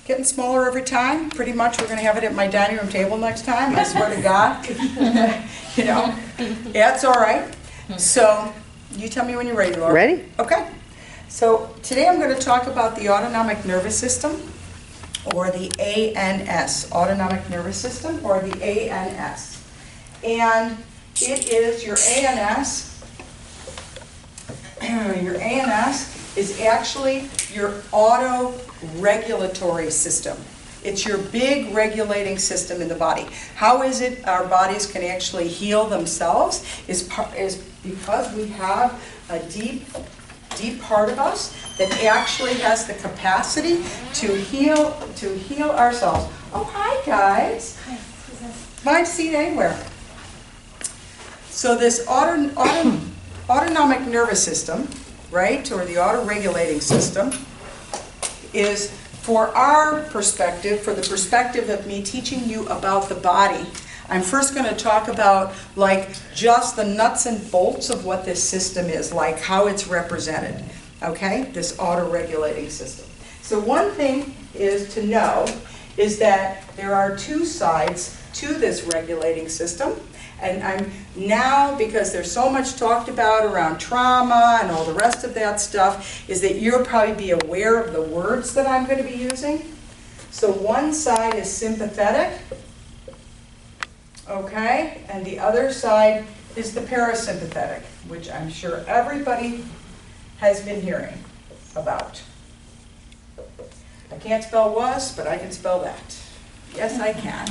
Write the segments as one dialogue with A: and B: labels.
A: getting smaller every time. Pretty much we're going to have it at my dining room table next time, I swear to God. You know, yeah, it's all right. So you tell me when you're ready, Laura.
B: Ready?
A: Okay. So today I'm going to talk about the autonomic nervous system, or the ANS, autonomic nervous system, or the ANS. And it is your ANS. Your ANS is actually your auto-regulatory system. It's your big regulating system in the body. How is it our bodies can actually heal themselves is because we have a deep part of us that actually has the capacity to heal ourselves. Oh, hi guys. Find a seat anywhere. So this autonomic nervous system, right, or the auto-regulating system, is for our perspective, for the perspective of me teaching you about the body. I'm first going to talk about like just the nuts and bolts of what this system is, like how it's represented, okay, this auto-regulating system. So one thing is to know is that there are two sides to this regulating system. And I'm now, because there's so much talked about around trauma and all the rest of that stuff, is that you'll probably be aware of the words that I'm going to be using. So one side is sympathetic, okay, and the other side is the parasympathetic, which I'm sure everybody has been hearing about. I can't spell was, but I can spell that. Yes, I can.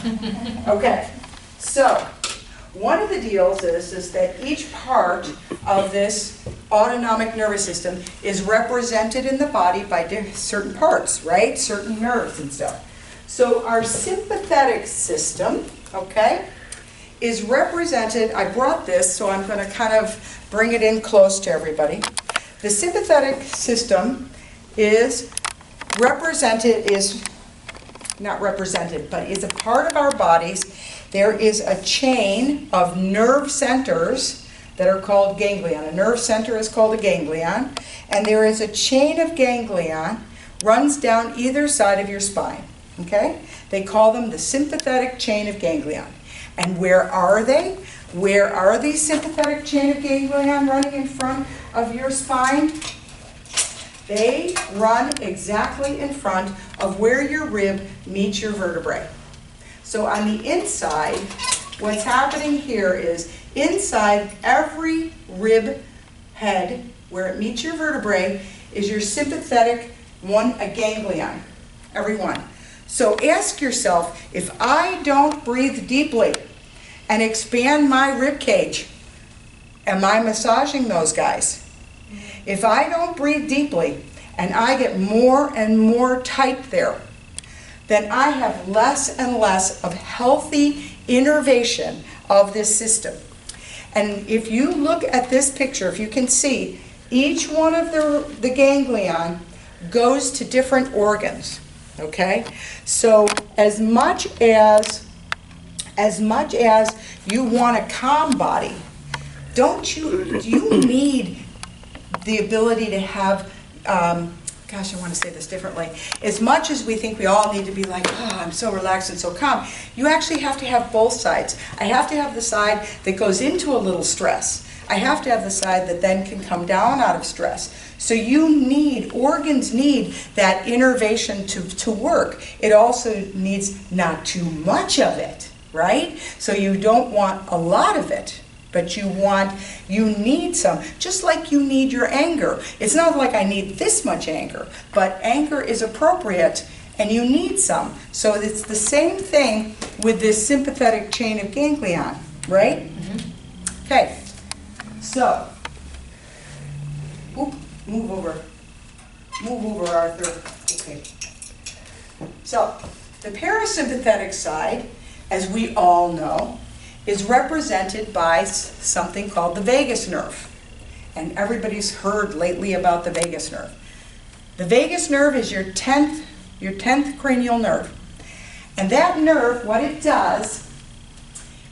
A: Okay, so one of the deals is that each part of this autonomic nervous system is represented in the body by certain parts, right? Certain nerves and stuff. So our sympathetic system, okay, is represented, I brought this, so I'm going to kind of bring it in close to everybody. The sympathetic system is not represented, but is a part of our bodies. There is a chain of nerve centers that are called ganglion. A nerve center is called a ganglion, and there is a chain of ganglion runs down either side of your spine, okay? They call them the sympathetic chain of ganglion. And where are they? Where are these sympathetic chain of ganglion running in front of your spine? They run exactly in front of where your rib meets your vertebrae. So on the inside, what's happening here is inside every rib head, where it meets your vertebrae, is your sympathetic a ganglion, every one. So ask yourself, if I don't breathe deeply and expand my rib cage, am I massaging those guys? If I don't breathe deeply and I get more and more tight there, then I have less and less of healthy innervation of this system. And if you look at this picture, if you can see, each one of the ganglion goes to different organs, okay? So as much as you want a calm body, do you need the ability to have, gosh, I want to say this differently. As much as we think we all need to be like, oh, I'm so relaxed and so calm, you actually have to have both sides. I have to have the side that goes into a little stress. I have to have the side that then can come down out of stress. So organs need that innervation to work. It also needs not too much of it, right? So you don't want a lot of it. But you need some, just like you need your anger. It's not like I need this much anger, but anger is appropriate and you need some. So it's the same thing with this sympathetic chain of ganglion, right? Mm-hmm. Okay, so, move over, Arthur. Okay. So, the parasympathetic side, as we all know, is represented by something called the vagus nerve. And everybody's heard lately about the vagus nerve. The vagus nerve is your 10th cranial nerve. And that nerve, what it does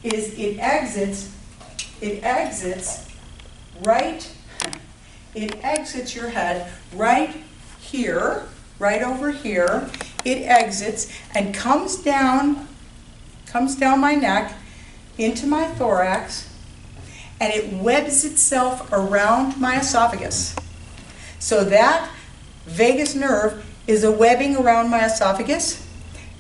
A: is it exits your head right here, right over here, it exits and comes down my neck into my thorax, and it webs itself around my esophagus. So that vagus nerve is a webbing around my esophagus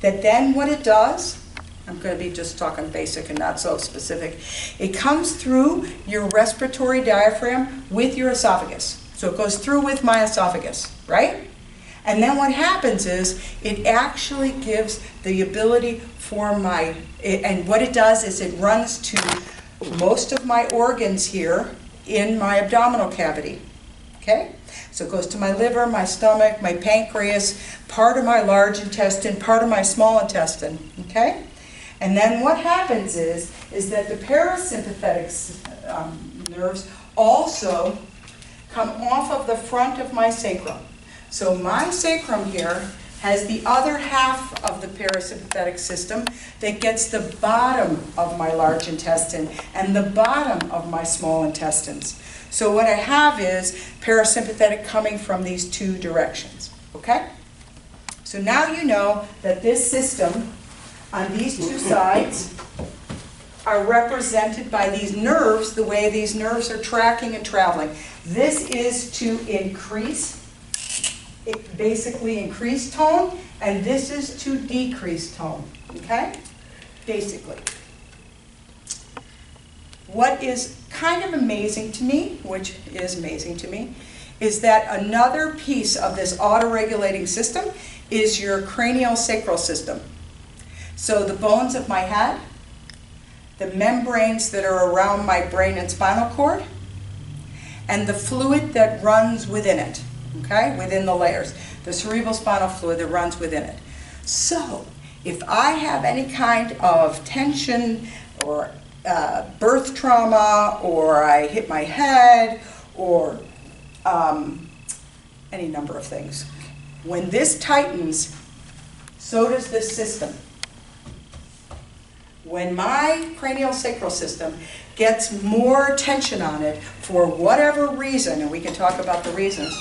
A: that then what it does, I'm going to be just talking basic and not so specific, it comes through your respiratory diaphragm with your esophagus. So it goes through with my esophagus, right? And then what happens is it actually gives the ability for and what it does is it runs to most of my organs here in my abdominal cavity, okay? So it goes to my liver, my stomach, my pancreas, part of my large intestine, part of my small intestine, okay? And then what happens is that the parasympathetic nerves also come off of the front of my sacrum. So my sacrum here has the other half of the parasympathetic system that gets the bottom of my large intestine and the bottom of my small intestines. So what I have is parasympathetic coming from these two directions, okay? So now you know that this system on these two sides are represented by these nerves, the way these nerves are tracking and traveling. This is to basically increase tone, and this is to decrease tone, okay? Basically. What is kind of amazing to me, which is amazing to me, is that another piece of this auto-regulating system is your CranialSacral System. So the bones of my head, the membranes that are around my brain and spinal cord, and the fluid that runs within it, okay, within the layers, the cerebral spinal fluid that runs within it. So if I have any kind of tension or birth trauma, or I hit my head, or any number of things, when this tightens, so does this system. When my cranial-sacral system gets more tension on it for whatever reason, and we can talk about the reasons,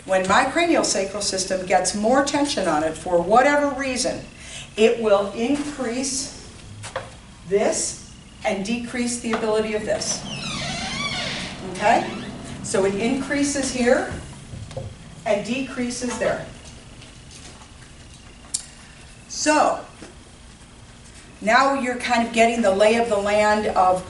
A: when my cranial-sacral system gets more tension on it for whatever reason, it will increase this and decrease the ability of this. Okay? So it increases here and decreases there. So now you're kind of getting the lay of the land of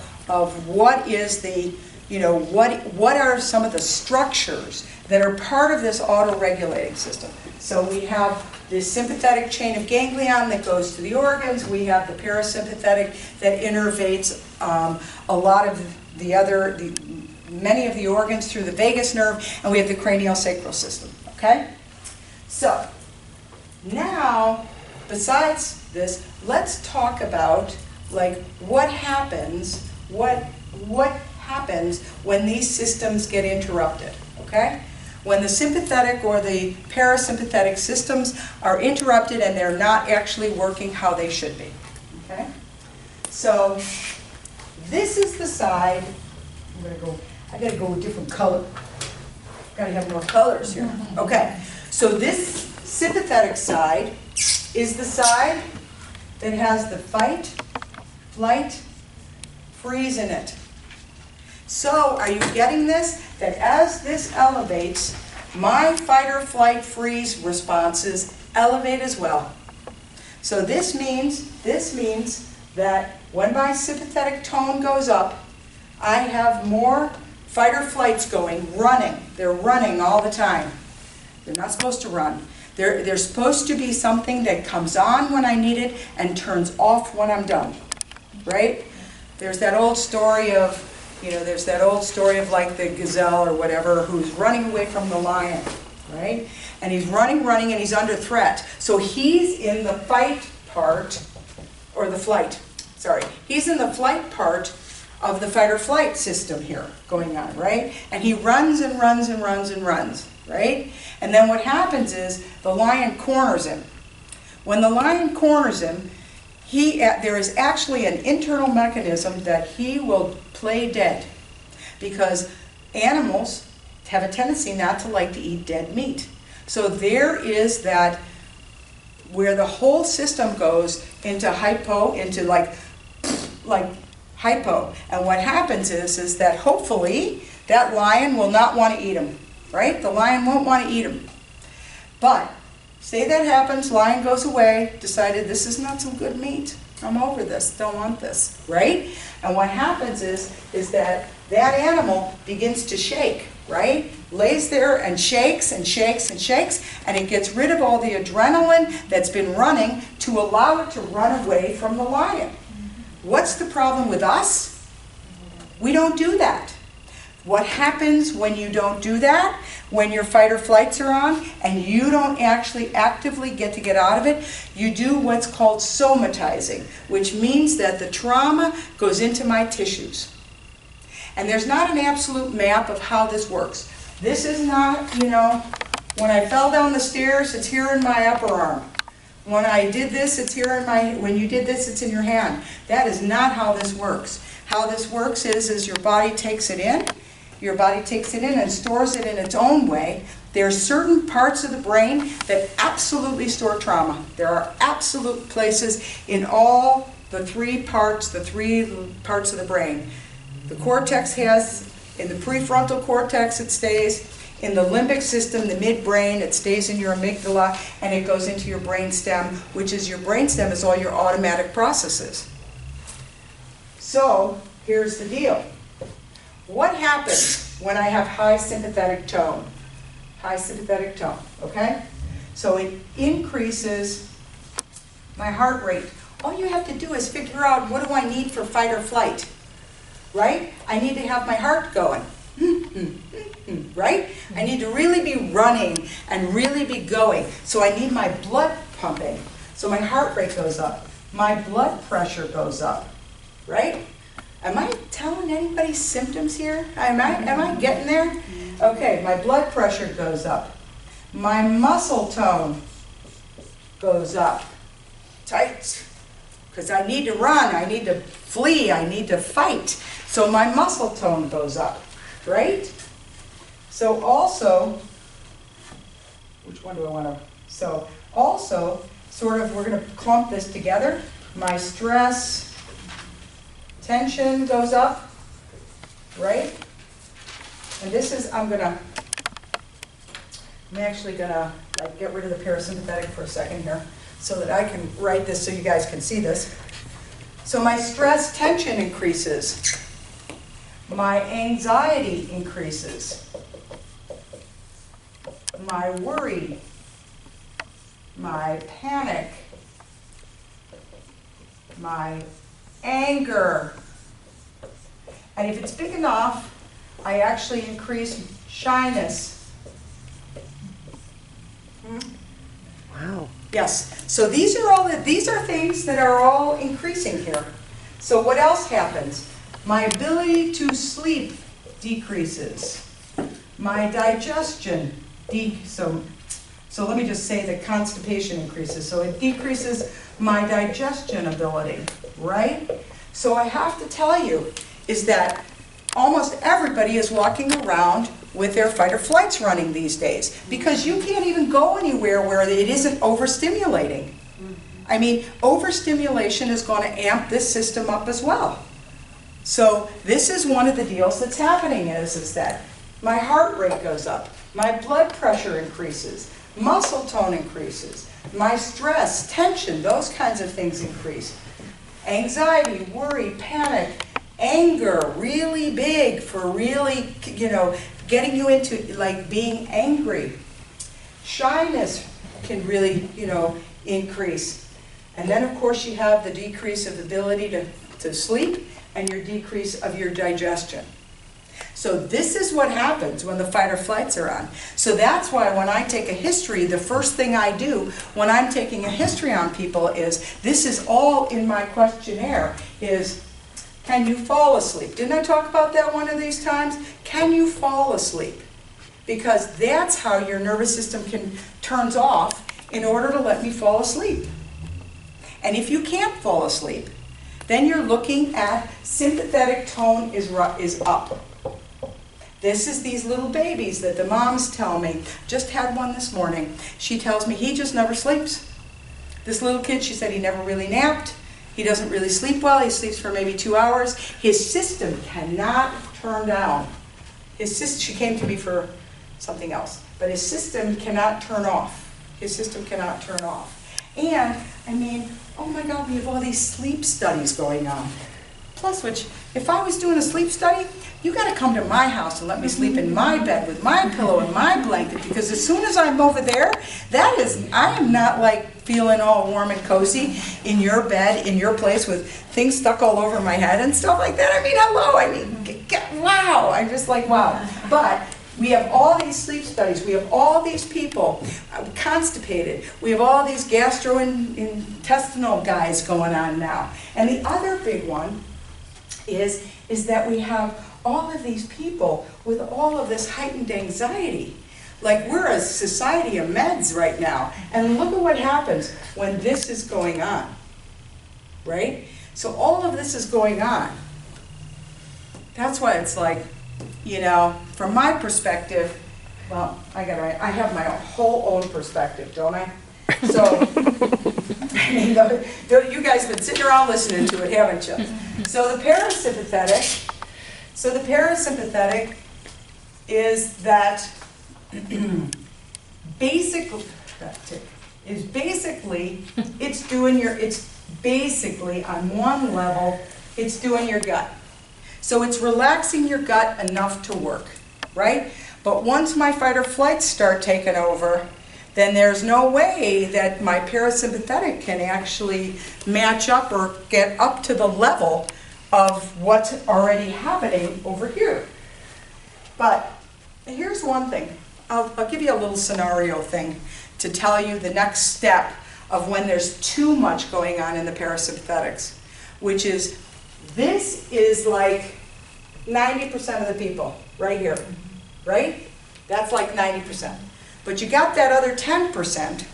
A: what is the, what are some of the structures that are part of this auto-regulating system. So we have this sympathetic chain of ganglion that goes to the organs. We have the parasympathetic that innervates a lot of many of the organs through the vagus nerve, and we have the cranial-sacral system, okay? So now, besides this, let's talk about like what happens when these systems get interrupted, okay? When the sympathetic or the parasympathetic systems are interrupted and they're not actually working how they should be, okay? So this is the side, I gotta go with different color. Gotta have more colors here. Okay, so this sympathetic side is the side that has the fight, flight, freeze in it. So are you getting this? That as this elevates, my fight or flight freeze responses elevate as well. So this means that when my sympathetic tone goes up, I have more fight or flights going, running. They're running all the time. They're not supposed to run. There's supposed to be something that comes on when I need it and turns off when I'm done, right? There's that old story of, like the gazelle or whatever who's running away from the lion, right? And he's running, and he's under threat. So he's in the fight part, or the flight, sorry. He's in the flight part of the fight or flight system here going on, right? And he runs and runs and runs and runs, right? And then what happens is the lion corners him. When the lion corners him, there is actually an internal mechanism that he will play dead, because animals have a tendency not to like to eat dead meat. So there is that, where the whole system goes into hypo, into like hypo. And what happens is that hopefully that lion will not want to eat him, right? The lion won't want to eat him. But say that happens, lion goes away, decided this is not some good meat. I'm over this, don't want this, right? And what happens is that animal begins to shake, right? Lays there and shakes and shakes and shakes, and it gets rid of all the adrenaline that's been running to allow it to run away from the lion. What's the problem with us? We don't do that. What happens when you don't do that? When your fight or flights are on and you don't actually actively get out of it, you do what's called somatizing, which means that the trauma goes into my tissues. And there's not an absolute map of how this works. This is not, when I fell down the stairs, it's here in my upper arm. When I did this, it's here in my, when you did this, it's in your hand. That is not how this works. How this works is your body takes it in. Your body takes it in and stores it in its own way. There are certain parts of the brain that absolutely store trauma. There are absolute places in all the three parts of the brain. The cortex has, in the prefrontal cortex it stays, in the limbic system, the midbrain, it stays in your amygdala, and it goes into your brainstem, which is your brainstem is all your automatic processes. So, here's the deal. What happens when I have high sympathetic tone? High sympathetic tone, okay? So it increases my heart rate. All you have to do is figure out, what do I need for fight or flight? Right? I need to have my heart going. Right? I need to really be running and really be going. So I need my blood pumping. So my heart rate goes up. My blood pressure goes up. Right? Am I telling anybody symptoms here? Am I getting there? Okay, my blood pressure goes up. My muscle tone goes up. Tight. Because I need to run, I need to flee, I need to fight. So my muscle tone goes up, right? So also, which one do I want to, so also, sort of, we're going to clump this together. My stress, tension goes up, right? And this is, I'm actually going to get rid of the parasympathetic for a second here so that I can write this so you guys can see this. So my stress tension increases. My anxiety increases. My worry, my panic, my anger. And if it's big enough, I actually increase shyness.
B: Wow.
A: Yes. So these are things that are all increasing here. So what else happens? My ability to sleep decreases. My digestion so let me just say that constipation increases. So it decreases my digestion ability, right? So I have to tell you is that almost everybody is walking around with their fight or flights running these days because you can't even go anywhere where it isn't overstimulating. I mean, overstimulation is going to amp this system up as well. So this is one of the deals that's happening is that my heart rate goes up, my blood pressure increases, muscle tone increases, my stress, tension, those kinds of things increase. Anxiety, worry, panic, anger, really big for really, getting you into being angry. Shyness can really, increase. And then of course you have the decrease of ability to sleep and your decrease of your digestion. So this is what happens when the fight or flights are on. So that's why when I take a history, the first thing I do when I'm taking a history on people is, this is all in my questionnaire, is can you fall asleep? Didn't I talk about that one of these times? Can you fall asleep? Because that's how your nervous system turns off in order to let me fall asleep. And if you can't fall asleep, then you're looking at sympathetic tone is up. This is these little babies that the moms tell me. Just had one this morning. She tells me he just never sleeps. This little kid, she said he never really napped. He doesn't really sleep well. He sleeps for maybe 2 hours. His system cannot turn down. His system, she came to me for something else, but his system cannot turn off. His system cannot turn off. And, I mean, oh my God, we have all these sleep studies going on. Plus, which, if I was doing a sleep study, you got to come to my house and let me sleep in my bed with my pillow and my blanket, because as soon as I'm over there, I am not like feeling all warm and cozy in your bed, in your place with things stuck all over my head and stuff like that. I mean, hello, I mean, wow. I'm just like, wow. But we have all these sleep studies. We have all these people constipated. We have all these gastrointestinal guys going on now. And the other big one is that we have all of these people with all of this heightened anxiety. Like, we're a society of meds right now. And look at what happens when this is going on, right? So all of this is going on. That's why it's like, you know, from my perspective, well, I have my whole own perspective, don't I? So, I mean, you guys have been sitting around listening to it, haven't you? So the parasympathetic is that basically, it's basically on one level, it's doing your gut. So it's relaxing your gut enough to work, right? But once my fight or flights start taking over, then there's no way that my parasympathetic can actually match up or get up to the level of what's already happening over here. But here's one thing. I'll give you a little scenario thing to tell you the next step of when there's too much going on in the parasympathetics, which is, this is like 90% of the people right here, right? That's like 90%. But you got that other 10%,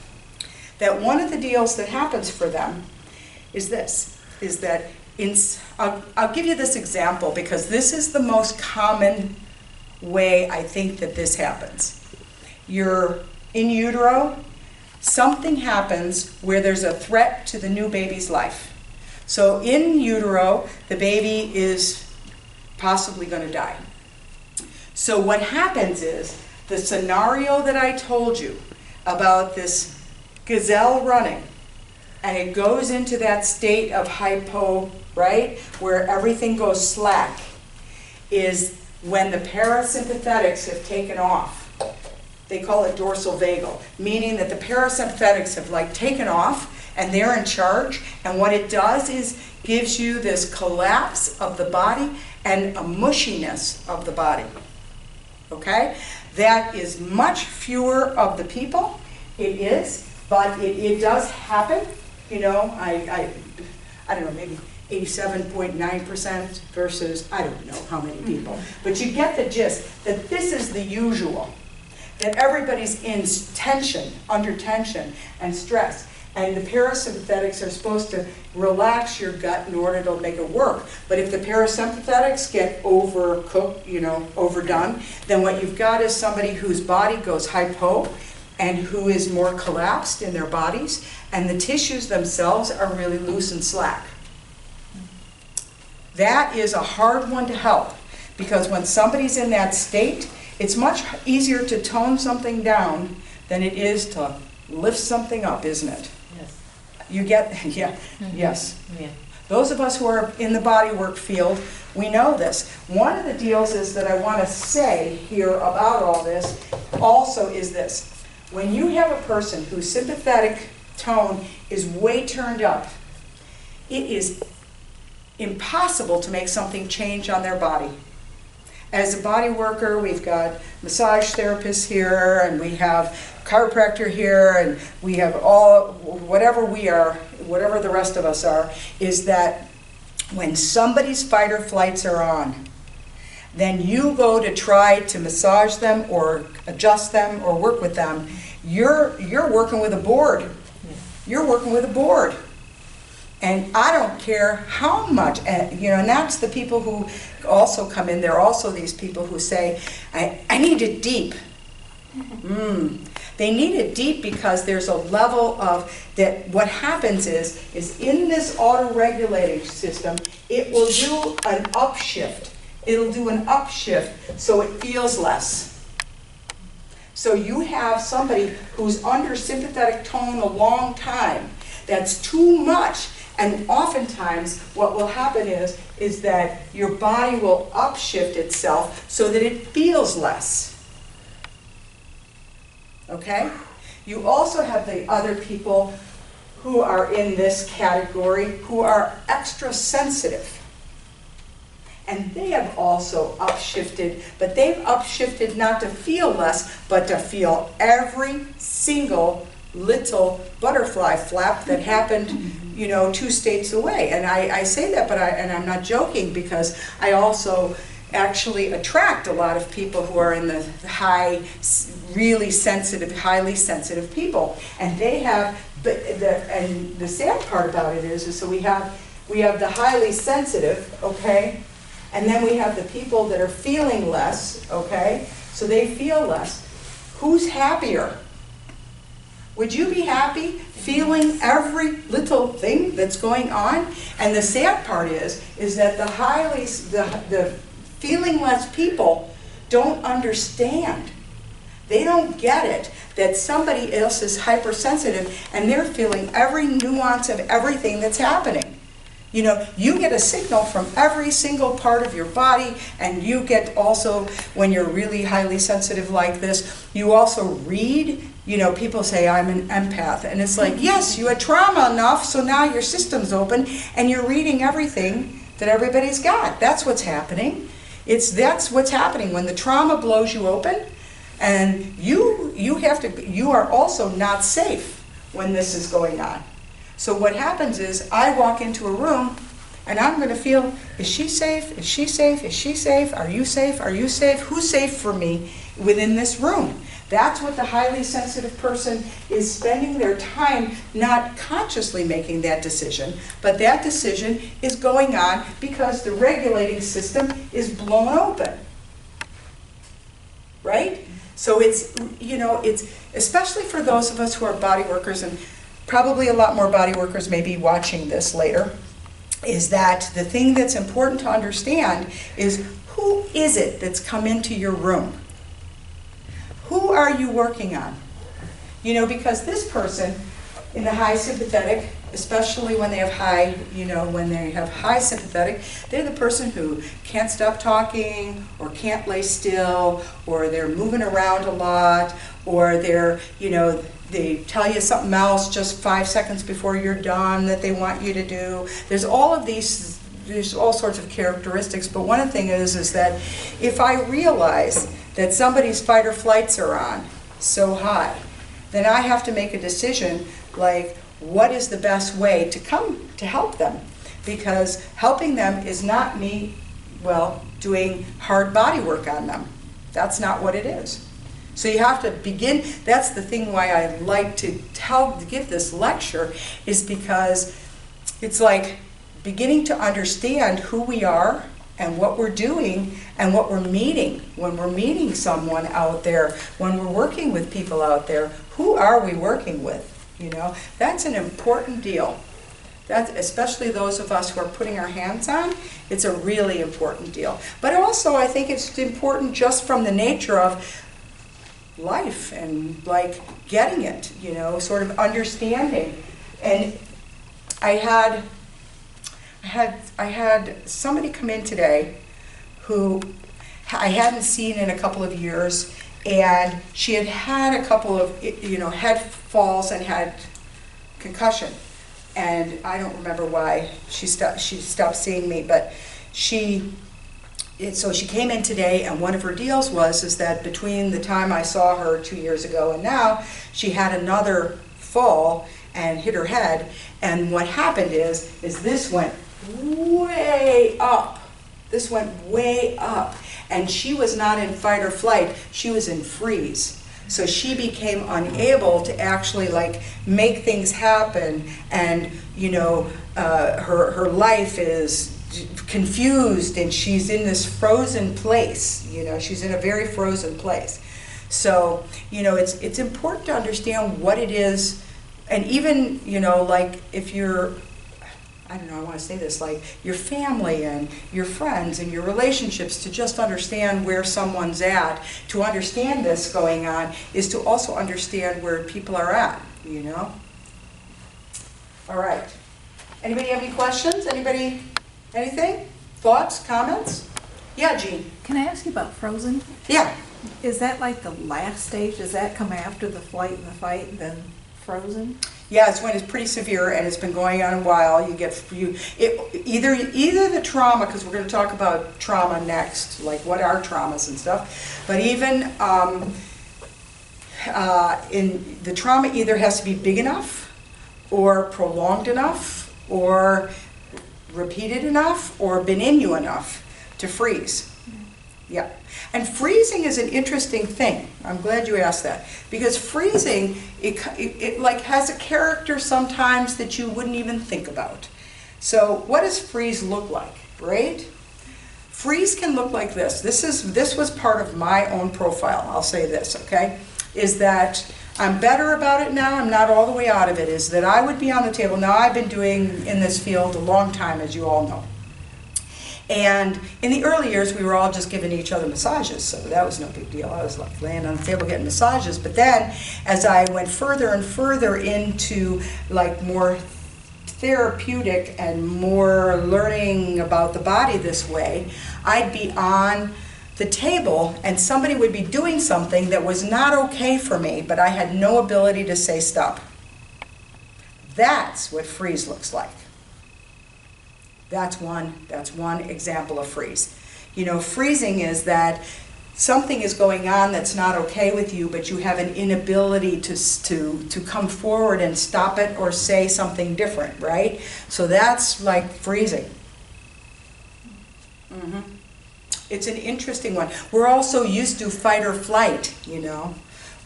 A: that one of the deals that happens for them is this, is that, I'll give you this example because this is the most common way I think that this happens. You're in utero, something happens where there's a threat to the new baby's life. So in utero, the baby is possibly going to die. So what happens is, the scenario that I told you about this gazelle running, and it goes into that state of hypo, right, where everything goes slack, is when the parasympathetics have taken off. They call it dorsal vagal, meaning that the parasympathetics have like taken off and they're in charge, and what it does is gives you this collapse of the body and a mushiness of the body. Okay? That is much fewer of the people. It is, but it does happen. You know, I don't know, maybe 87.9% versus I don't know how many people. But you get the gist that this is the usual. That everybody's in tension, under tension and stress. And the parasympathetics are supposed to relax your gut in order to make it work. But if the parasympathetics get overcooked, you know, overdone, then what you've got is somebody whose body goes hypo and who is more collapsed in their bodies, and the tissues themselves are really loose and slack. That is a hard one to help, because when somebody's in that state, it's much easier to tone something down than it is to lift something up, isn't it?
C: Yes.
A: You get, yeah,
C: Mm-hmm.
A: yes.
C: Yeah.
A: Those of us who are in the bodywork field, we know this. One of the deals is that I want to say here about all this also is this. When you have a person whose sympathetic tone is way turned up, it is impossible to make something change on their body. As a body worker, we've got massage therapists here, and we have chiropractor here, and we have all, whatever we are, whatever the rest of us are, is that when somebody's fight or flights are on, then you go to try to massage them or adjust them or work with them, you're working with a board. You're working with a board. And I don't care how much, and, you know, and that's the people who also come in. There are also these people who say, I need it deep. They need it deep because there's a level of, that what happens is in this auto-regulating system, it will do an upshift. It'll do an upshift so it feels less. So you have somebody who's under sympathetic tone a long time. That's too much. And oftentimes what will happen is that your body will upshift itself so that it feels less. Okay? You also have the other people who are in this category who are extra sensitive. And they have also upshifted, but they've upshifted not to feel less, but to feel every single little butterfly flap that happened, you know, 2 states away. And I say that, but I'm not joking, because I also actually attract a lot of people who are in the high, really sensitive, highly sensitive people. And they have, and the sad part about it is so we have the highly sensitive, okay? And then we have the people that are feeling less, okay? So they feel less. Who's happier? Would you be happy feeling every little thing that's going on? And the sad part is that the feeling less people don't understand. They don't get it that somebody else is hypersensitive and they're feeling every nuance of everything that's happening. You know, you get a signal from every single part of your body, and you get also, when you're really highly sensitive like this, you also read. You know, people say, I'm an empath. And it's like, yes, you had trauma enough, so now your system's open, and you're reading everything that everybody's got. That's what's happening. That's what's happening when the trauma blows you open, and you are also not safe when this is going on. So what happens is I walk into a room and I'm going to feel, is she safe? Is she safe? Is she safe? Are you safe? Are you safe? Who's safe for me within this room? That's what the highly sensitive person is spending their time not consciously making that decision, but that decision is going on because the regulating system is blown open. Right? So it's, you know, it's especially for those of us who are body workers, and probably a lot more body workers may be watching this later, is that the thing that's important to understand is, who is it that's come into your room? Who are you working on? You know, because this person in the high sympathetic, especially when they have high, you know, when they have high sympathetic, they're the person who can't stop talking, or can't lay still, or they're moving around a lot, or they're, you know, they tell you something else just 5 seconds before you're done that they want you to do. There's all of these, there's all sorts of characteristics, but one thing is that if I realize that somebody's fight or flights are on so high, then I have to make a decision like, what is the best way to come to help them? Because helping them is not me, well, doing hard body work on them. That's not what it is. So you have to begin, that's the thing why I like to give this lecture, is because it's like beginning to understand who we are and what we're doing and what we're meeting. When we're meeting someone out there, when we're working with people out there, who are we working with? You know, that's an important deal. That's, especially those of us who are putting our hands on, it's a really important deal. But also I think it's important just from the nature of life and like getting it, you know, sort of understanding. And I had somebody come in today who I hadn't seen in a couple of years, and she had had a couple of, you know, head falls and had concussion. And I don't remember why she stopped seeing me, but so she came in today, and one of her deals is that between the time I saw her 2 years ago and now, she had another fall and hit her head. And what happened is this went way up. This went way up. And she was not in fight or flight, she was in freeze. So she became unable to actually like make things happen, and her life is confused, and she's in this frozen place. She's in a very frozen place. So it's important to understand what it is, and even like if you're, I don't know, I want to say this, like your family and your friends and your relationships, to just understand where someone's at, to understand this going on, is to also understand where people are at, All right. Anybody have any questions? Anybody, anything? Thoughts, comments? Yeah, Jean.
C: Can I ask you about frozen?
A: Yeah.
C: Is that like the last stage? Does that come after the flight and the fight and then frozen?
A: Yeah, it's when it's pretty severe and it's been going on a while. Either the trauma, because we're going to talk about trauma next, like what are traumas and stuff. But even in the trauma, either has to be big enough, or prolonged enough, or repeated enough, or been in you enough to freeze. Yeah. And freezing is an interesting thing. I'm glad you asked that, because freezing, it like has a character sometimes that you wouldn't even think about. So what does freeze look like, right? Freeze can look like this. This was part of my own profile. I'll say this, okay? Is that I'm better about it now. I'm not all the way out of it. Is that I would be on the table. Now, I've been doing in this field a long time, as you all know. And in the early years, we were all just giving each other massages, so that was no big deal. I was like laying on the table getting massages. But then, as I went further and further into like more therapeutic and more learning about the body this way, I'd be on the table and somebody would be doing something that was not okay for me, but I had no ability to say stop. That's what freeze looks like. That's one example of freeze. Freezing is that something is going on that's not okay with you, but you have an inability to come forward and stop it or say something different, right? So that's like freezing. Mm-hmm. It's an interesting one. We're also used to fight or flight,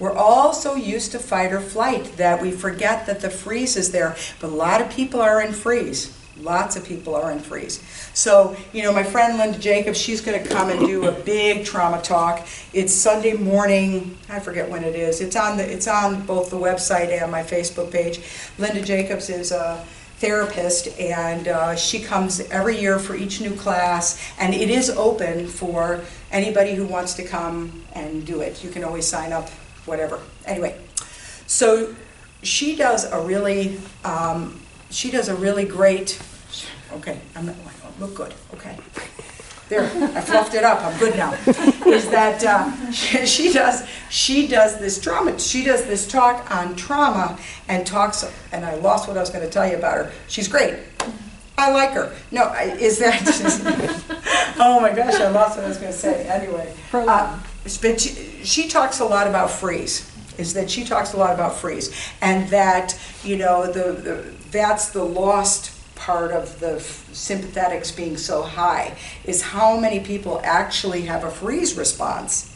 A: We're all so used to fight or flight that we forget that the freeze is there. But a lot of people are in freeze. Lots of people are in freeze. So, my friend Linda Jacobs, she's going to come and do a big trauma talk. It's Sunday morning. I forget when it is. It's on both the website and my Facebook page. Linda Jacobs is a therapist, and she comes every year for each new class, and it is open for anybody who wants to come and do it. You can always sign up, whatever. Anyway, so she does a really great, okay, I look good, okay. There, I fluffed it up, I'm good now. Is that she does this trauma, she does this talk on trauma and talks, and I lost what I was going to tell you about her. She's great. I like her. No, is that, oh my gosh, I lost what I was going to say. Anyway, but she talks a lot about freeze. She talks a lot about freeze, and that that's the lost part of the sympathetics being so high, is how many people actually have a freeze response.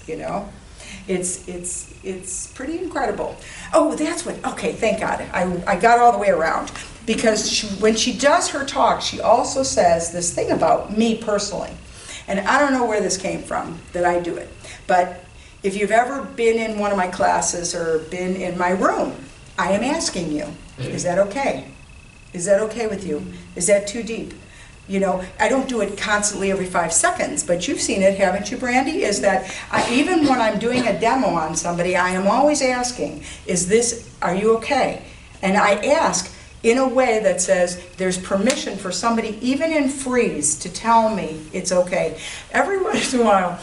A: It's pretty incredible. Oh, that's what. Okay, thank God, I got all the way around, because when she does her talk, she also says this thing about me personally, and I don't know where this came from that I do it, but if you've ever been in one of my classes or been in my room, I am asking you, is that okay? Is that okay with you? Is that too deep? I don't do it constantly every 5 seconds, but you've seen it, haven't you, Brandy? Is that even when I'm doing a demo on somebody, I am always asking, are you okay? And I ask in a way that says there's permission for somebody, even in freeze, to tell me it's okay. Every once in a while,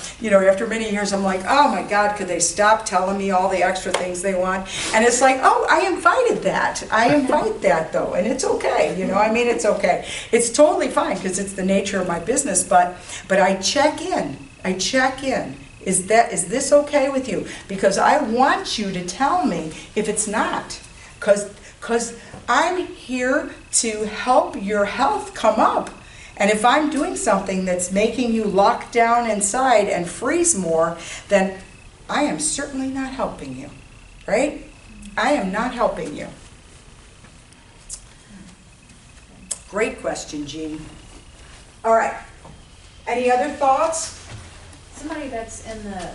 A: after many years, I'm like, oh my God, could they stop telling me all the extra things they want? And it's like, oh, I invited that. I invite that, though, and it's okay. It's okay. It's totally fine, because it's the nature of my business, but I check in. Is this okay with you? Because I want you to tell me if it's not. Because I'm here to help your health come up. And if I'm doing something that's making you lock down inside and freeze more, then I am certainly not helping you, right? I am not helping you. Great question, Jean. All right. Any other thoughts?
D: Somebody that's in the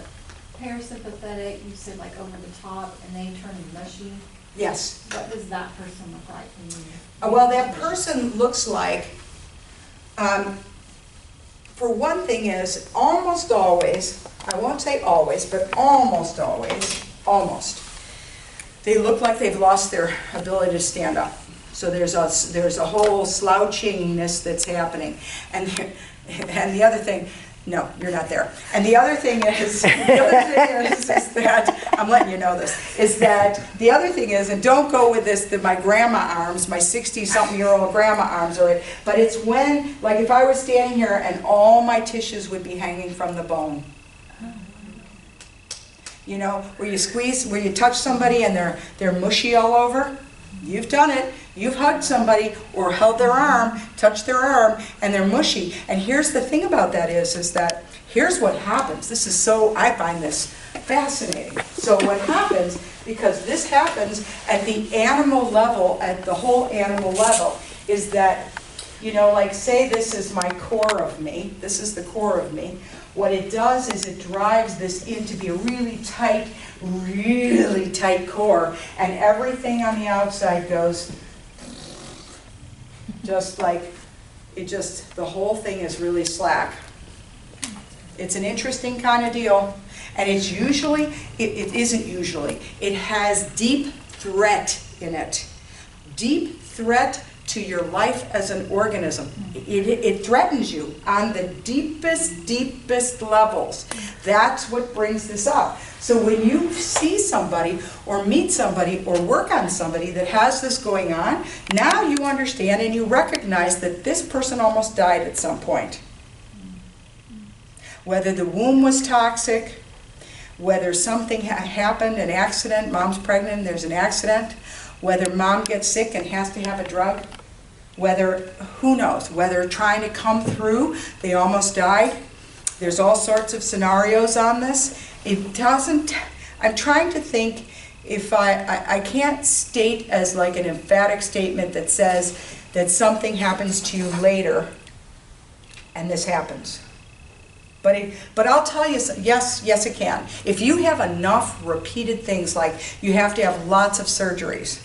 D: parasympathetic, you said like over the top, and they turn mushy.
A: Yes.
D: What does that person look like when you?
A: Well, that person looks like, for one thing is, almost always, I won't say always, but almost always, they look like they've lost their ability to stand up. So there's a whole slouchingness that's happening. And the other thing, no, you're not there. And the other thing is that, I'm letting you know this, is that the other thing is, and don't go with this, that my grandma arms, my 60-something-year-old grandma arms are it, but it's when, like if I was standing here and all my tissues would be hanging from the bone. You know, where you squeeze, where you touch somebody and they're mushy all over. You've done it. You've hugged somebody or held their arm, touched their arm, and they're mushy. And here's the thing about that is that here's what happens. This is so, I find this fascinating. So what happens, because this happens at the animal level, at the whole animal level, is that, you know, like say this is my core of me. This is the core of me. What it does is it drives this in to be a really tight core, and everything on the outside goes just like, the whole thing is really slack. It's an interesting kind of deal, and it's usually, it isn't usually, it has deep threat in it. Deep threat to your life as an organism. It threatens you on the deepest levels. That's what brings this up. So when you see somebody or meet somebody or work on somebody that has this going on, now you understand and you recognize that this person almost died at some point. Whether the womb was toxic, whether something happened, an accident, mom's pregnant, there's an accident, whether mom gets sick and has to have a drug, whether, who knows, whether trying to come through, they almost died. There's all sorts of scenarios on this. It doesn't, I'm trying to think if I can't state as like an emphatic statement that says that something happens to you later and this happens. But I'll tell you, yes it can. If you have enough repeated things like you have to have lots of surgeries,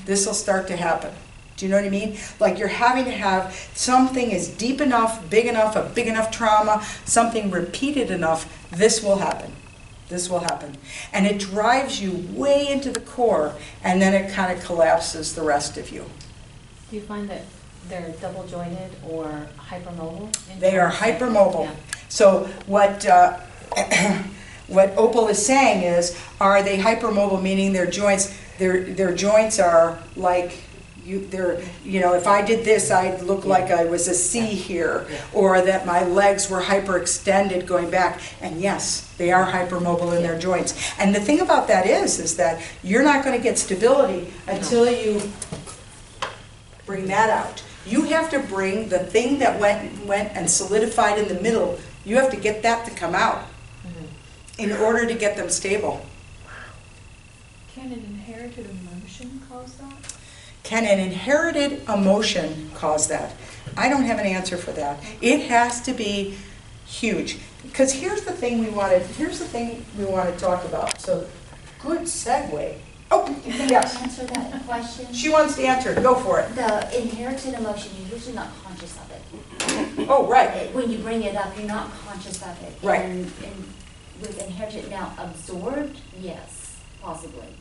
A: this will start to happen. Do you know what I mean? Like you're having to have something is deep enough, a big enough trauma, something repeated enough, this will happen. This will happen. And it drives you way into the core, and then it kind of collapses the rest of you.
E: Do you find that they're double jointed or hypermobile?
A: They are hypermobile.
E: Yeah.
A: So what Opal is saying is, are they hypermobile, meaning their joints, their joints are like, if I did this, I'd look like I was a C here, or that my legs were hyperextended going back. And yes, they are hypermobile in their joints. And the thing about that is that you're not going to get stability until you bring that out. You have to bring the thing that went and solidified in the middle. You have to get that to come out in order to get them stable.
D: Can an inherited emotion cause that?
A: Can an inherited emotion cause that? I don't have an answer for that. It has to be huge. Because here's the thing we want to talk about. So, good segue. Oh, yes.
F: Answer that question.
A: She wants to answer it. Go for it.
F: The inherited emotion, you're usually not conscious of it.
A: Oh, right.
F: When you bring it up, you're not conscious of it.
A: Right.
F: And with inherited, now absorbed, yes, possibly.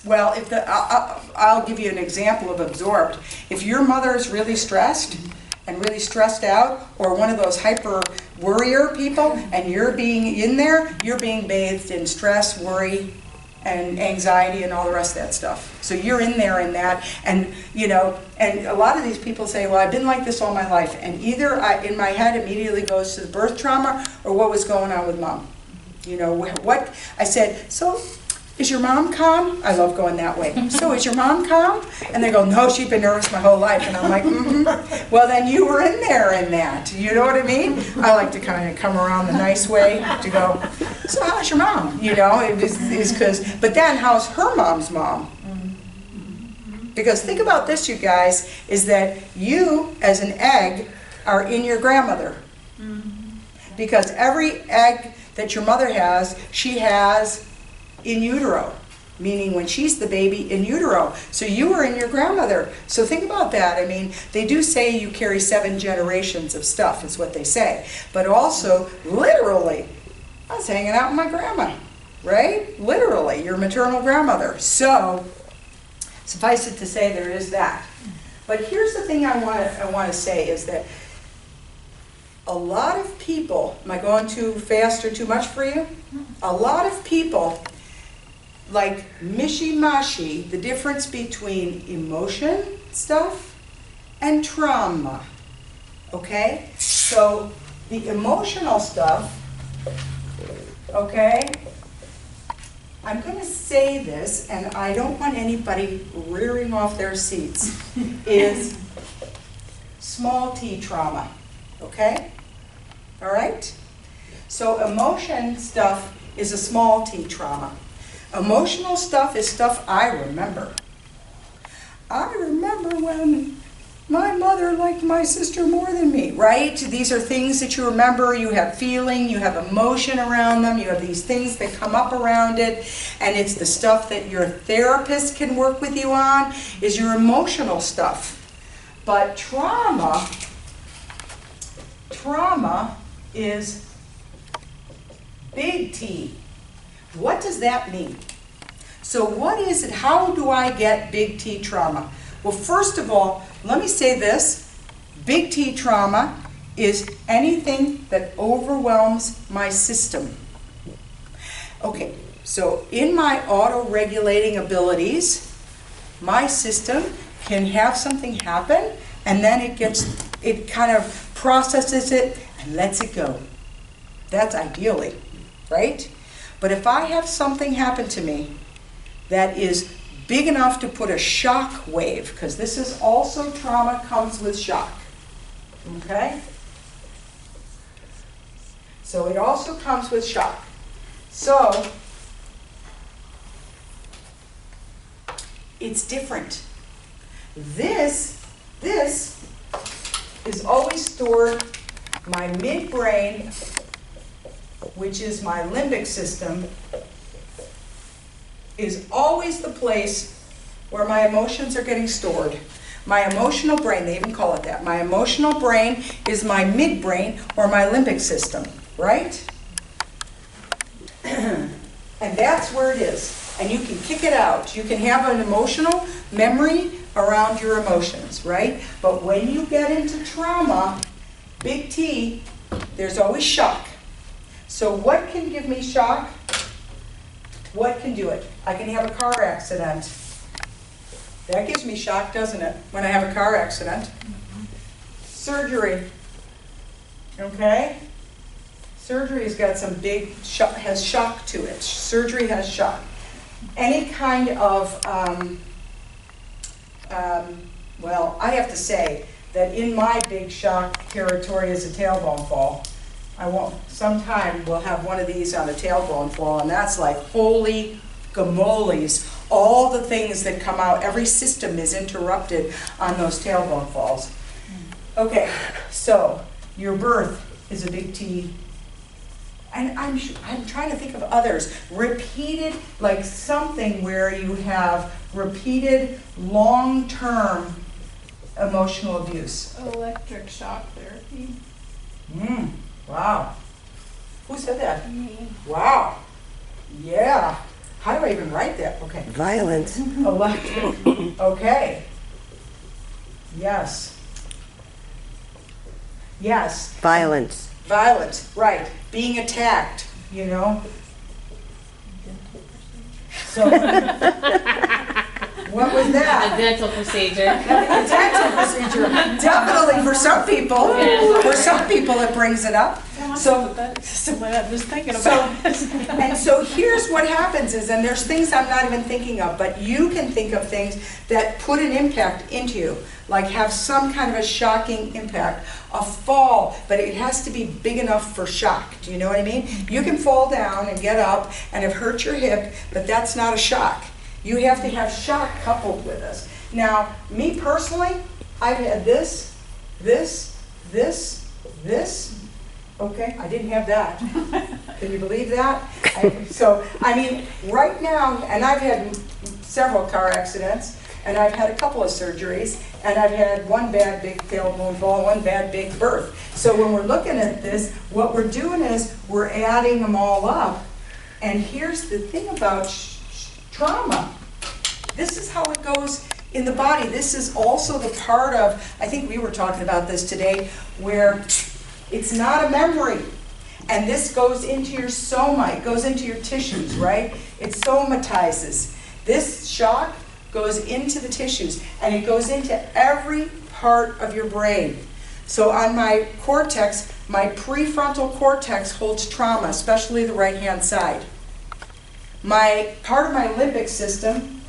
A: Well, if I'll give you an example of absorbed. If your mother is really stressed and really stressed out, or one of those hyper worrier people, and you're being in there, you're being bathed in stress, worry, and anxiety and all the rest of that stuff. So you're in there in that, and and a lot of these people say, well, I've been like this all my life, and either in my head immediately goes to the birth trauma or what was going on with mom. What I said, so is your mom calm? I love going that way. So is your mom calm? And they go, no, she's been nervous my whole life. And I'm like, mm-hmm. Well, then you were in there in that. You know what I mean? I like to kind of come around the nice way to go, so how's your mom? You know, but then how's her mom's mom? Because think about this, you guys, is that you, as an egg, are in your grandmother. Because every egg that your mother has, she has in utero, meaning when she's the baby in utero. So you were in your grandmother. So think about that. I mean, they do say you carry 7 generations of stuff, is what they say. But also, literally, I was hanging out with my grandma, right? Literally, your maternal grandmother. So, suffice it to say, there is that. But here's the thing I want to say is that a lot of people, am I going too fast or too much for you? A lot of people like mishy-mashy the difference between emotion stuff and trauma, okay? So the emotional stuff, okay, I'm going to say this, and I don't want anybody rearing off their seats, is small t trauma, okay? All right? So emotion stuff is a small t trauma. Emotional stuff is stuff I remember. I remember when my mother liked my sister more than me, right? These are things that you remember, you have feeling, you have emotion around them, you have these things that come up around it, and it's the stuff that your therapist can work with you on, is your emotional stuff. But trauma is big T. What does that mean? So what is it? How do I get big T trauma? Well, first of all, let me say this. Big T trauma is anything that overwhelms my system. Okay, so in my auto-regulating abilities, my system can have something happen, and then it kind of processes it and lets it go. That's ideally, right? But if I have something happen to me that is big enough to put a shock wave, because this is also trauma comes with shock, okay? So it also comes with shock. So it's different. This is always stored, my midbrain, which is my limbic system, is always the place where my emotions are getting stored. My emotional brain, they even call it that. My emotional brain is my midbrain or my limbic system, right? And that's where it is. And you can kick it out. You can have an emotional memory around your emotions, right? But when you get into trauma, big T, there's always shock. So what can give me shock? What can do it? I can have a car accident. That gives me shock, doesn't it? When I have a car accident. Surgery. Okay? Surgery has got some big shock, has shock to it. Surgery has shock. Any kind of, well, I have to say that in my big shock territory is a tailbone fall. Sometime we'll have one of these on a tailbone fall, and that's like, holy gamoles, all the things that come out, every system is interrupted on those tailbone falls. Okay, so your birth is a big T. And I'm trying to think of others. Repeated, like something where you have repeated long-term emotional abuse.
C: Electric shock therapy.
A: Wow. Who said that?
C: Me.
A: Wow. Yeah. How do I even write that? Okay.
B: Violence.
A: Electric. Okay. Yes. Yes.
B: Violence.
A: Violence. Right. Being attacked, you know. So, what was
E: A
A: that?
E: dental procedure.
A: A dental procedure. Definitely for some people.
E: Yeah.
A: For some people it brings it up.
C: my
A: So-
C: sympathetic system went up just thinking
A: So,
C: about it.
A: and so here's what happens is, and there's things I'm not even thinking of, but you can think of things that put an impact into you, like have some kind of a shocking impact, a fall, but it has to be big enough for shock. Do you know what I mean? You can fall down and get up and have hurt your hip, but that's not a shock. You have to have shock coupled with this. Now, me personally, I've had this, okay, I didn't have that. Can you believe that? I mean, right now, and I've had several car accidents, and I've had a couple of surgeries, and I've had one bad big tailbone fall, one bad big birth. So when we're looking at this, what we're doing is we're adding them all up. And here's the thing about trauma. This is how it goes in the body. This is also the part of, I think we were talking about this today, where it's not a memory. And this goes into your soma, it goes into your tissues, right? It somatizes. This shock goes into the tissues, and it goes into every part of your brain. So on my cortex, my prefrontal cortex holds trauma, especially the right-hand side. My part of my limbic system,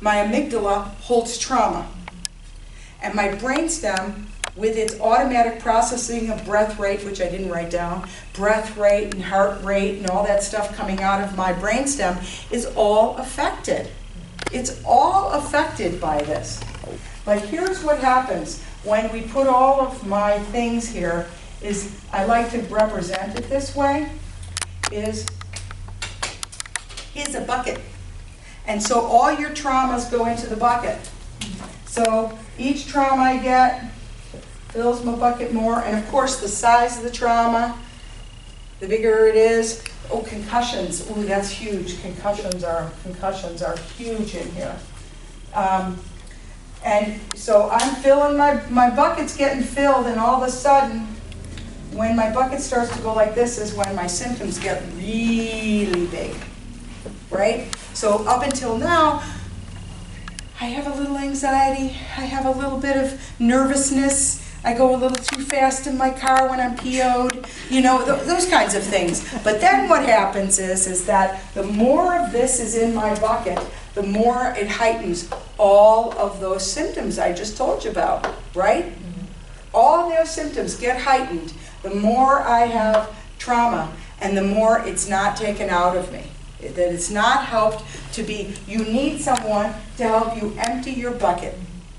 A: my amygdala, holds trauma. And my brainstem, with its automatic processing of breath rate, which I didn't write down, breath rate and heart rate and all that stuff coming out of my brainstem, is all affected. It's all affected by this. But here's what happens when we put all of my things here, is I like to represent it this way, is here's a bucket. And so all your traumas go into the bucket. So each trauma I get fills my bucket more, and of course the size of the trauma, the bigger it is. Oh, concussions, ooh, that's huge. Concussions are huge in here. And so I'm filling, my bucket's getting filled, and all of a sudden, when my bucket starts to go like this is when my symptoms get really big, right? So up until now, I have a little anxiety, I have a little bit of nervousness, I go a little too fast in my car when I'm PO'd, you know, those kinds of things. But then what happens is that the more of this is in my bucket, the more it heightens all of those symptoms I just told you about, right? All those symptoms get heightened the more I have trauma, and the more it's not taken out of me. That it's not helped to be, you need someone to help you empty your bucket.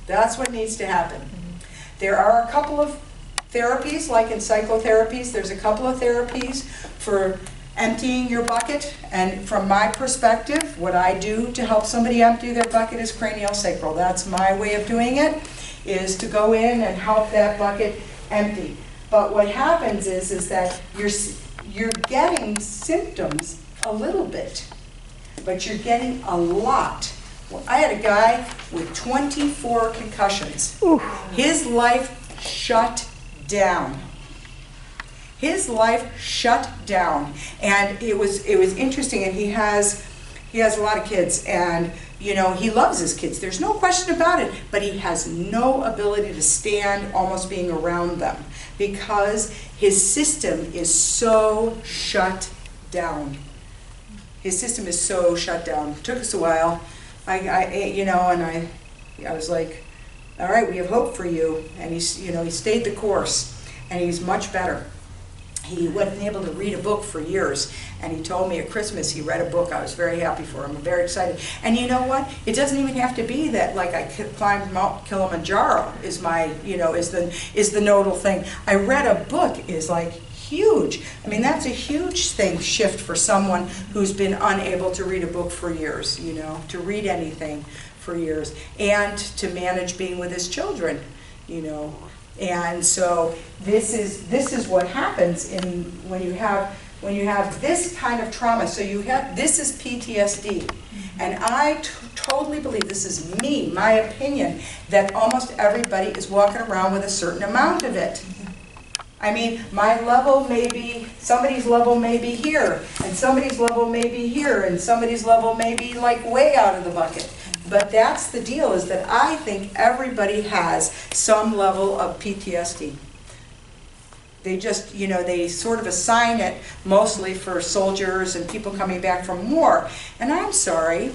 A: That's what needs to happen. There are a couple of therapies, like in psychotherapies, there's a couple of therapies for emptying your bucket. And from my perspective, what I do to help somebody empty their bucket is CranialSacral. That's my way of doing it, is to go in and help that bucket empty. But what happens is that you're getting symptoms a little bit, but you're getting a lot. Well, I had a guy with 24 concussions. His life shut down. His life shut down, and it was interesting. And he has a lot of kids, and you know he loves his kids. There's no question about it. But he has no ability to stand almost being around them because his system is so shut down. His system is so shut down. It took us a while. I was like, all right, we have hope for you. And he stayed the course, and he's much better. He wasn't able to read a book for years, and he told me at Christmas he read a book. I was very happy for him. I'm very excited. And you know what? It doesn't even have to be that like I climbed Mount Kilimanjaro is the nodal thing. I read a book is like huge. I mean, that's a huge shift for someone who's been unable to read a book for years, to read anything for years, and to manage being with his children, And so this is what happens when you have this kind of trauma. So this is PTSD. And I totally believe, this is me, my opinion, that almost everybody is walking around with a certain amount of it. I mean, my level may be, somebody's level may be here, and somebody's level may be here, and somebody's level may be like way out of the bucket. But that's the deal, is that I think everybody has some level of PTSD. They just, they sort of assign it mostly for soldiers and people coming back from war. And I'm sorry,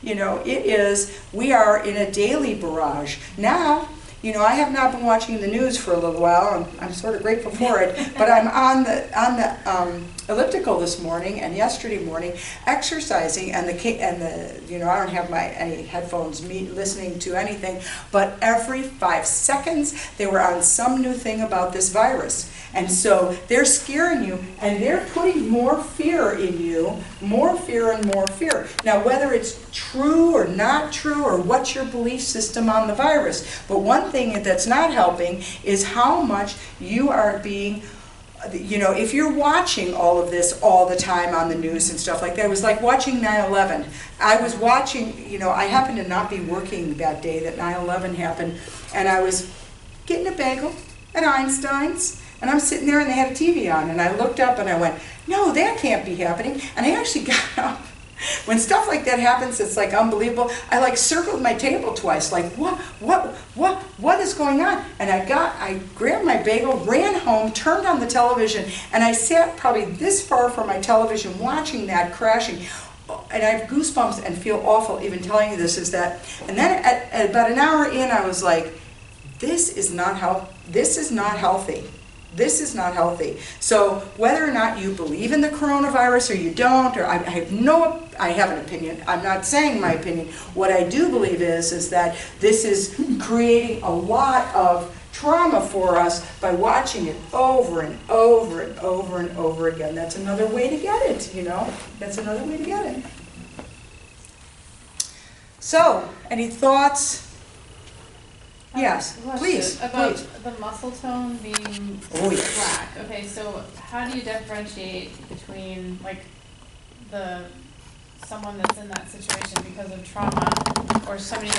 A: we are in a daily barrage. Now, I have not been watching the news for a little while, and I'm sort of grateful for it, but I'm on the elliptical this morning and yesterday morning exercising, and I don't have any headphones listening to anything, but every 5 seconds they were on some new thing about this virus. And so they're scaring you, and they're putting more fear in you, more fear and more fear. Now, whether it's true or not true, or what's your belief system on the virus, but one thing that's not helping is how much you are being, if you're watching all of this all the time on the news and stuff like that. It was like watching 9/11. I was watching, I happened to not be working that day that 9/11 happened, and I was getting a bagel at Einstein's, and I'm sitting there and they had a TV on, and I looked up and I went, no, that can't be happening. And I actually got up. When stuff like that happens, it's like unbelievable. I circled my table twice, like what is going on? And I grabbed my bagel, ran home, turned on the television, and I sat probably this far from my television watching that crashing. And I have goosebumps and feel awful even telling you this. And then at about an hour in, I was like, this is not healthy. This is not healthy. So whether or not you believe in the coronavirus or you don't, or I have an opinion. I'm not saying my opinion. What I do believe is that this is creating a lot of trauma for us by watching it over and over and over and over again. That's another way to get it, That's another way to get it. So, any thoughts? Yes, please.
E: About
A: please.
E: the muscle tone being
A: yes.
E: slack. Okay, so how do you differentiate between someone that's in that situation because of trauma, or somebody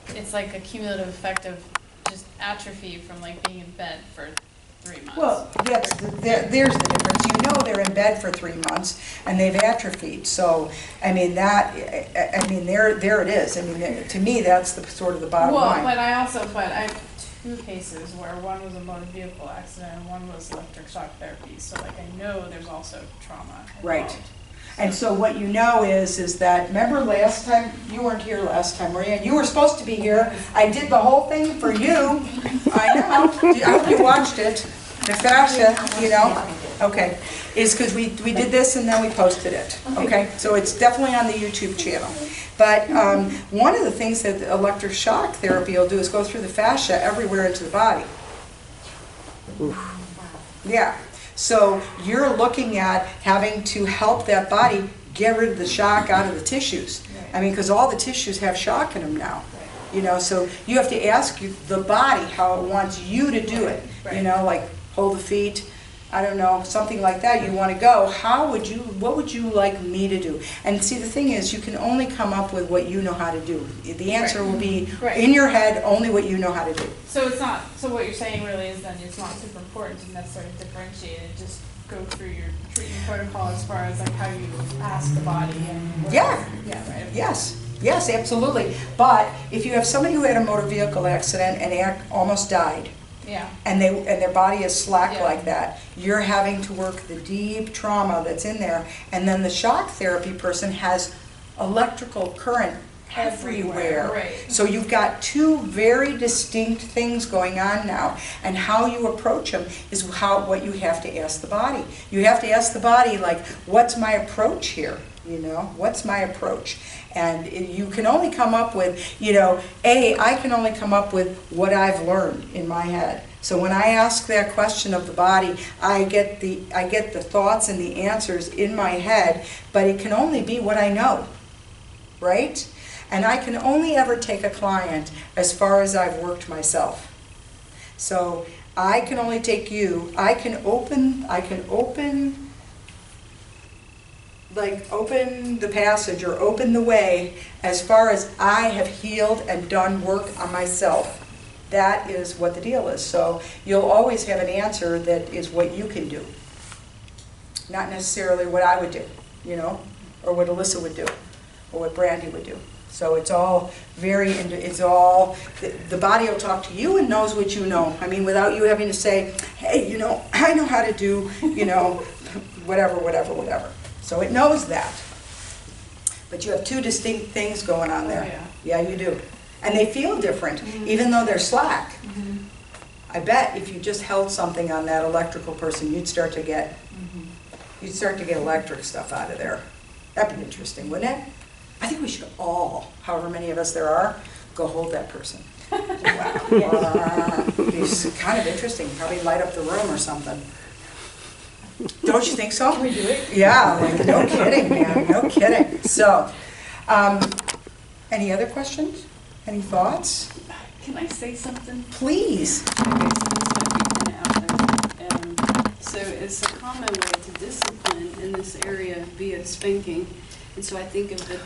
E: it's like a cumulative effect of just atrophy from being in bed for 3 months?
A: Well, there's the difference. They're in bed for 3 months and they've atrophied. So, there it is. To me, that's the sort of the bottom line.
E: But I have 2 cases where one was a motor vehicle accident and one was electric shock therapy. So, I know there's also trauma involved.
A: Right. And so what you know is that, remember last time, you weren't here last time, were you? You were supposed to be here. I did the whole thing for you. I know. I hope you watched it. The fascia, Okay. It's because we did this and then we posted it. Okay. So it's definitely on the YouTube channel. But one of the things that electric shock therapy will do is go through the fascia everywhere into the body.
B: Oof.
A: Yeah. So you're looking at having to help that body get rid of the shock out of the tissues. Because all the tissues have shock in them now. So you have to ask the body how it wants you to do it. Like hold the feet, I don't know, something like that. You want to go, what would you like me to do? And see, the thing is, you can only come up with what you know how to do. The answer will be in your head, only what you know how to do.
E: So so what you're saying really is then it's not super important to necessarily differentiate it, just go through your treatment protocol as far as how you ask the body and right.
A: Yes, absolutely. But if you have somebody who had a motor vehicle accident and almost died, and their body is slack like that, you're having to work the deep trauma that's in there, and then the shock therapy person has electrical current everywhere.
E: Right.
A: So you've got 2 very distinct things going on now, and how you approach them is what you have to ask the body. You have to ask the body, what's my approach here? What's my approach? And you can only come up with, I can only come up with what I've learned in my head. So when I ask that question of the body, I get the thoughts and the answers in my head, but it can only be what I know, right? And I can only ever take a client as far as I've worked myself. So I can only take you, I can open the passage or open the way as far as I have healed and done work on myself. That is what the deal is. So you'll always have an answer that is what you can do, not necessarily what I would do, or what Alyssa would do, or what Brandy would do. So it's all it's all, the body will talk to you and knows what you know. I mean, without you having to say, hey, I know how to do, whatever. So it knows that. But you have two distinct things going on there.
E: Oh, yeah.
A: Yeah, you do. And they feel different, even though they're slack. I bet if you just held something on that electrical person, you'd start to get electric stuff out of there. That'd be interesting, wouldn't it? I think we should all, however many of us there are, go hold that person. Wow. It's kind of interesting. Probably light up the room or something. Don't you think so? Can we do it? Yeah, like, no kidding, man. No kidding. So, any other questions? Any thoughts?
B: Can I say something?
A: Please.
B: Okay, so this might be kind of out there. So it's a common way to discipline in this area via spanking. And so I think of the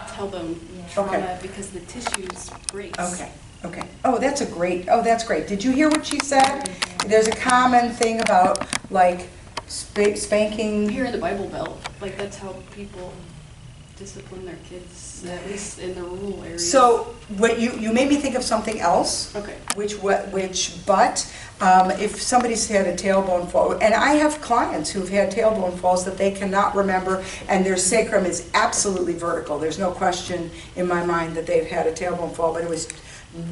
B: tailbone trauma
A: Okay.
B: because the tissues breaks.
A: Okay. Oh, that's great. Did you hear what she said? There's a common thing about, like, spanking.
B: Here in the Bible Belt, like that's how people discipline their kids, at least in the rural areas.
A: So, what you made me think of something else.
B: Okay.
A: If somebody's had a tailbone fall, and I have clients who've had tailbone falls that they cannot remember, and their sacrum is absolutely vertical. There's no question in my mind that they've had a tailbone fall, but it was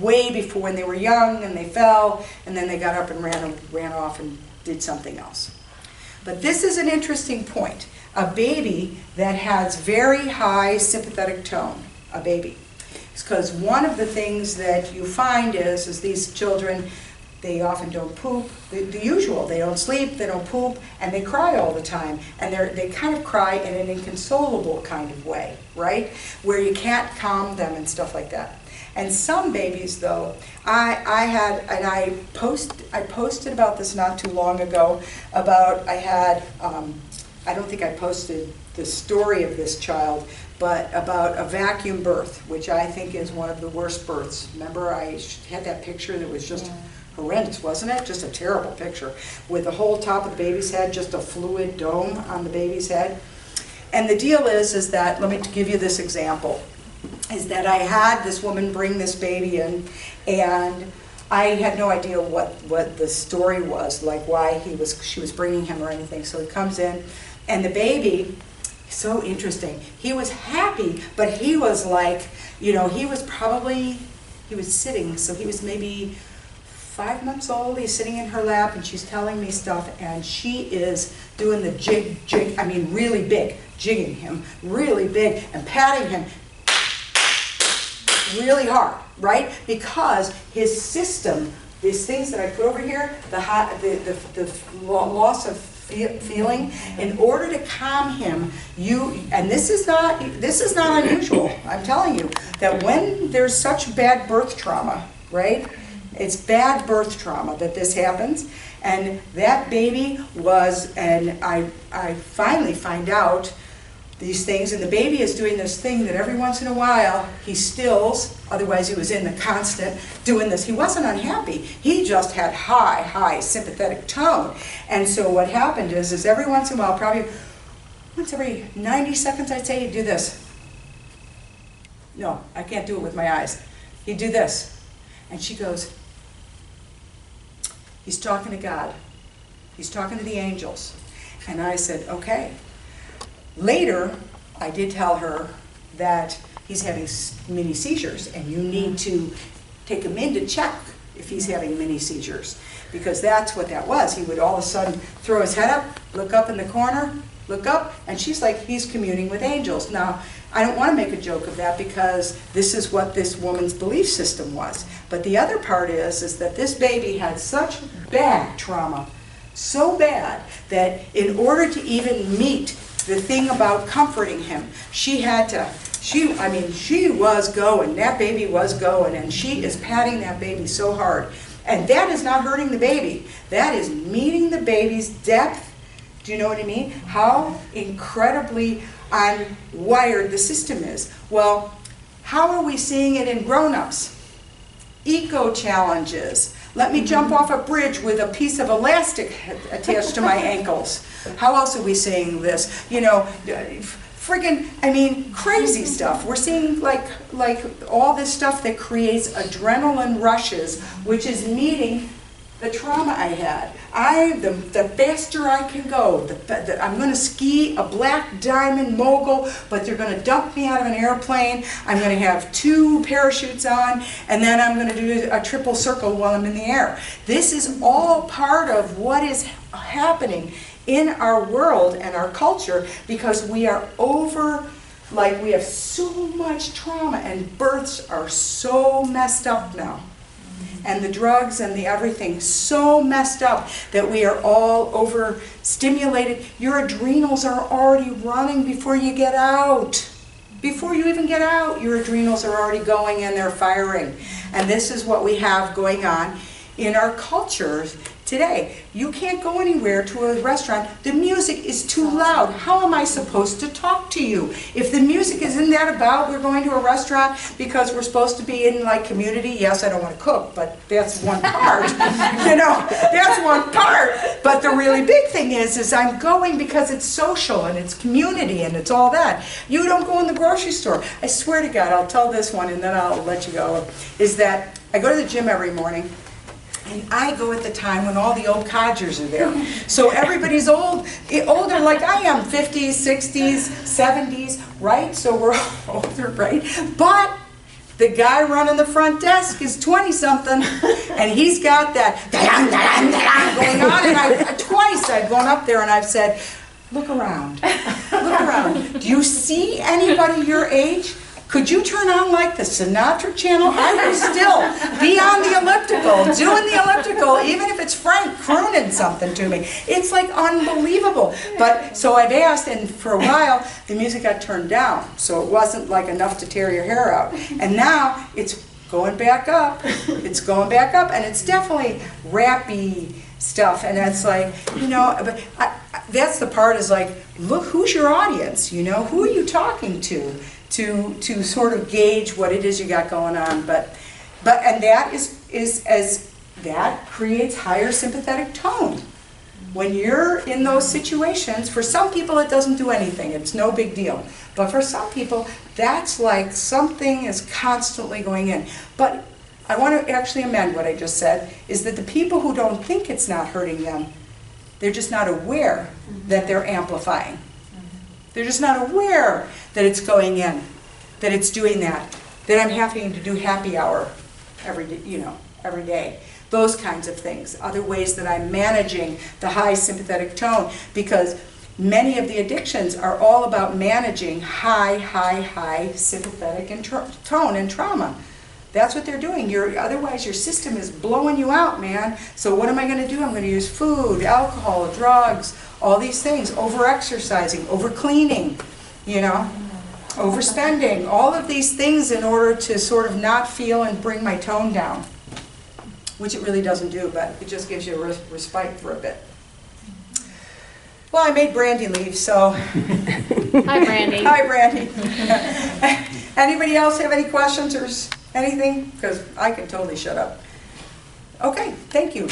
A: way before when they were young and they fell, and then they got up and ran off and did something else. But this is an interesting point. A baby that has very high sympathetic tone, a baby. Because one of the things that you find is these children, they often don't poop, the usual, they don't sleep, they don't poop, and they cry all the time. And they kind of cry in an inconsolable kind of way, right? Where you can't calm them and stuff like that. And some babies, though, I posted about this not too long ago, I don't think I posted the story of this child, but about a vacuum birth, which I think is one of the worst births. Remember, I had that picture that was just horrendous, wasn't it? Just a terrible picture, with the whole top of the baby's head, just a fluid dome on the baby's head. And the deal is that, let me give you this example, is that I had this woman bring this baby in, and I had no idea what the story was, like why she was bringing him or anything. So he comes in, and the baby, so interesting, he was happy, but he was like, he was sitting, so he was maybe 5 months old. He's sitting in her lap, and she's telling me stuff, and she is doing the jig, I mean really big, jigging him really big, and patting him really hard, right? Because his system, these things that I put over here, the loss of feeling, in order to calm him, and this is not unusual. I'm telling you that when there's such bad birth trauma, right? It's bad birth trauma that this happens, and that baby and I finally find out these things, and the baby is doing this thing that every once in a while he stills, otherwise he was in the constant doing this. He wasn't unhappy, he just had high sympathetic tone. And so what happened is every once in a while, probably once every 90 seconds, I'd say, he'd do this. No, I can't do it with my eyes. He'd do this. And she goes, he's talking to God. He's talking to the angels. And I said, okay. Later, I did tell her that he's having mini seizures, and you need to take him in to check if he's having mini seizures, because that's what that was. He would all of a sudden throw his head up, look up in the corner, look up, and she's like, he's communing with angels. Now, I don't want to make a joke of that, because this is what this woman's belief system was. But the other part is that this baby had such bad trauma, so bad, that in order to even meet the thing about comforting him, she was going, that baby was going, and she is patting that baby so hard. And that is not hurting the baby. That is meeting the baby's depth. Do you know what I mean? How incredibly unwired the system is. Well, how are we seeing it in grown-ups? Eco challenges. Let me jump off a bridge with a piece of elastic attached to my ankles. How else are we seeing this? friggin', I mean, crazy stuff. We're seeing like all this stuff that creates adrenaline rushes, which is meeting the trauma I had. The faster I can go, I'm going to ski a black diamond mogul, but they're going to dump me out of an airplane. I'm going to have 2 parachutes on, and then I'm going to do a triple circle while I'm in the air. This is all part of what is happening in our world and our culture, because we are we have so much trauma, and births are so messed up now. And the drugs and the everything so messed up that we are all overstimulated. Your adrenals are already running before you get out. Before you even get out, your adrenals are already going and they're firing. And this is what we have going on in our culture today. You can't go anywhere to a restaurant. The music is too loud. How am I supposed to talk to you? If the music isn't that about we're going to a restaurant because we're supposed to be in like community, yes, I don't want to cook, but that's one part. That's one part. But the really big thing is I'm going because it's social and it's community and it's all that. You don't go in the grocery store. I swear to God, I'll tell this one and then I'll let you go, is that I go to the gym every morning. And I go at the time when all the old codgers are there. So everybody's older like I am, 50s, 60s, 70s, right? So we're older, right? But the guy running the front desk is 20-something, and he's got that going on. And twice I've gone up there and I've said, look around, look around. Do you see anybody your age? Could you turn on like the Sinatra channel? I will still be on the elliptical, doing the elliptical, even if it's Frank crooning something to me. It's like unbelievable. But so I've asked, and for a while the music got turned down, so it wasn't like enough to tear your hair out. And now it's going back up. It's going back up, and it's definitely rappy stuff. And that's like, but that's the part is like, look, who's your audience? Who are you talking to sort of gauge what it is you got going on, but that is as that creates higher sympathetic tone. When you're in those situations, for some people it doesn't do anything, it's no big deal. But for some people, that's like something is constantly going in. But I want to actually amend what I just said, is that the people who don't think it's not hurting them, they're just not aware that they're amplifying. They're just not aware that it's going in, that it's doing that I'm having to do happy hour every day. Those kinds of things. Other ways that I'm managing the high sympathetic tone, because many of the addictions are all about managing high sympathetic tone and trauma. That's what they're doing. Otherwise your system is blowing you out, man. So what am I going to do? I'm going to use food, alcohol, drugs, all these things, over-exercising, over-cleaning, overspending, all of these things in order to sort of not feel and bring my tone down, which it really doesn't do, but it just gives you a respite for a bit. Well, I made Brandy leave, so.
E: Hi, Brandy.
A: Hi, Brandy. Anybody else have any questions or anything? Because I can totally shut up. Okay, thank you.